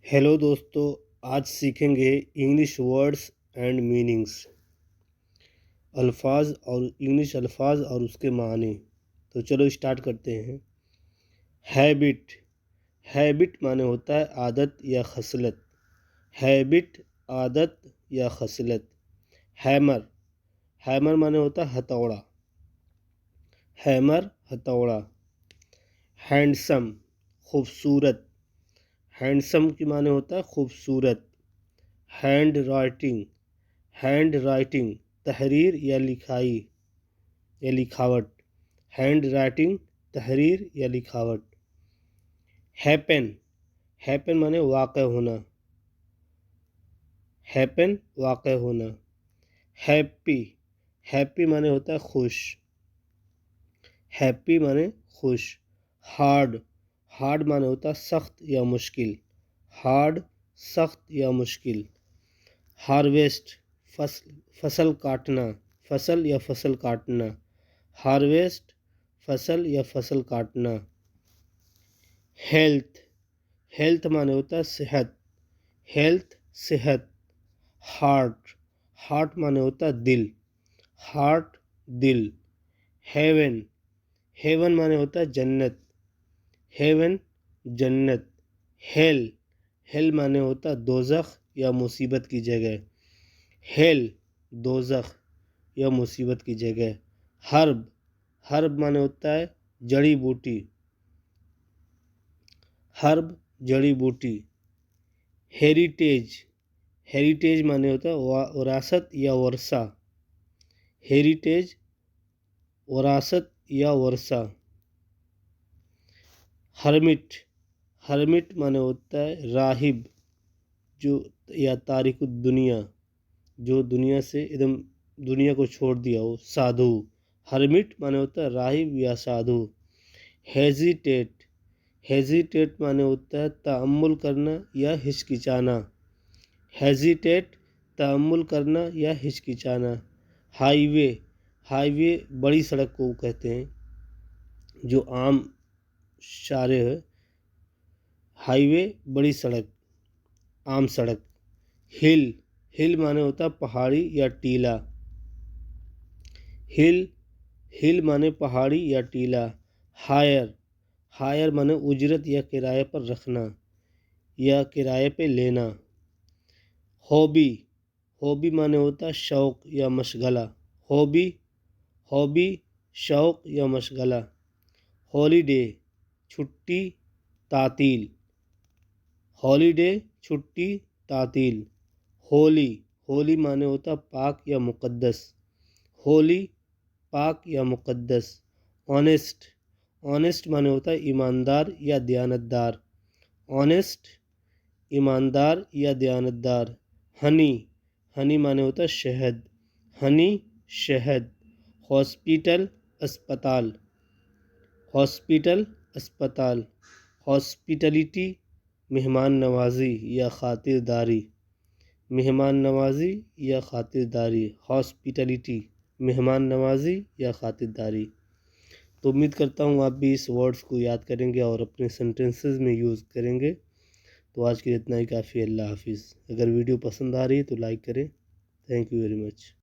Hello دوستو، آج سیکھیں گے English words and meanings, English الفاظ اور اس کے معنی۔ تو چلو اسٹارٹ کرتے ہیں۔ ہیبٹ معنی ہوتا ہے عادت یا خصلت۔ ہیبٹ عادت یا خصلت۔ ہیمر معنی ہوتا ہے ہتھوڑا۔ ہتھوڑا۔ ہینڈسم خوبصورت۔ ہینڈسم کی معنی ہوتا ہے خوبصورت۔ ہینڈ رائٹنگ تحریر یا لکھاوٹ۔ ہینڈ رائٹنگ تحریر یا لکھاوٹ۔ ہیپن معنی واقع ہونا۔ ہیپی معنی ہوتا ہے خوش۔ ہارڈ معنی ہوتا ہے سخت یا مشکل۔ ہارویسٹ فصل کاٹنا۔ ہارویسٹ فصل کاٹنا۔ ہیلتھ معنی ہوتا ہے صحت۔ ہارٹ معنی ہوتا ہے دل۔ ہیون معنی ہوتا ہے جنت۔ ہیل معنی ہوتا ہے دوزخ یا مصیبت کی جگہ۔ ہرب معنی ہوتا ہے جڑی بوٹی۔ ہیریٹیج معنی ہوتا ہے وراثت یا ورثہ۔ ہرمٹ معنی ہوتا ہے راہب یا تارک الدنیا، جو دنیا کو چھوڑ دیا ہو، سادھو۔ ہرمٹ معنی ہوتا ہے راہب یا سادھو۔ ہیزیٹیٹ معنی ہوتا ہے تأمل کرنا یا ہچکچانا۔ ہائی وے بڑی سڑک کو کہتے ہیں، جو عام شارع ہے۔ ہائی وے بڑی سڑک، عام سڑک۔ ہل معنی ہوتا ہے پہاڑی یا ٹیلا۔ ہل معنی پہاڑی یا ٹیلا۔ ہائر معنی اجرت یا کرائے پر رکھنا یا کرائے پہ لینا۔ ہابی معنی ہوتا ہے شوق یا مشغلہ۔ شوق یا مشغلہ۔ ہالیڈے چھٹی تعطیل۔ ہولی معنی ہوتا ہے پاک یا مقدس۔ آنیسٹ معنی ہوتا ہے ایماندار یا دیانتدار۔ ہنی معنی ہوتا ہے شہد۔ ہاسپٹل اسپتال۔ ہاسپٹیلٹی مہمان نوازی یا خاطرداری۔ ہاسپٹیلٹی مہمان نوازی یا خاطرداری۔ تو امید کرتا ہوں آپ بھی اس ورڈز کو یاد کریں گے اور اپنے سینٹنسز میں یوز کریں گے۔ تو آج کے لیے اتنا ہی کافی ہے۔ اللہ حافظ۔ اگر ویڈیو پسند آ رہی ہے تو لائک کریں۔ Thank you very much.